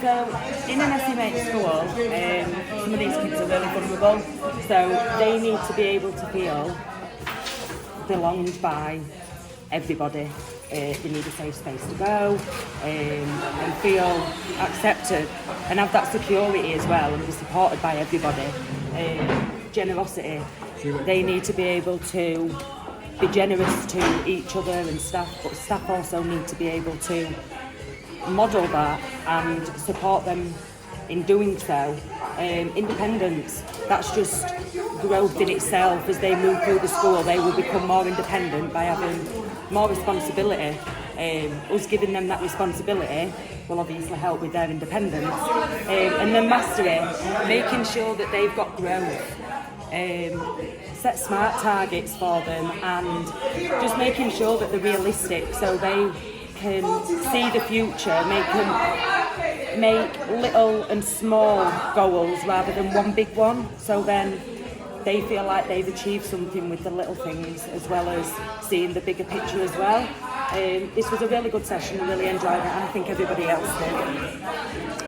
So in an SEMH school, some of these kids are really vulnerable, so they need to be able to feel belonged by everybody. They need a safe space to go and feel accepted and have that security as well and be supported by everybody. Generosity. They need to be able to be generous to each other and staff, but staff also need to be able to model that and support them in doing so. Independence, that's just growth in itself. As they move through the school, they will become more independent by having more responsibility. Us giving them that responsibility will obviously help with their independence. And then mastery, making sure that they've got growth. Set smart targets for them and just making sure that they're realistic so they can see the future, make little and small goals rather than one big one, so then they feel like they've achieved something with the little things as well as seeing the bigger picture as well. This was a really good session, I really enjoyed it and I think everybody else did.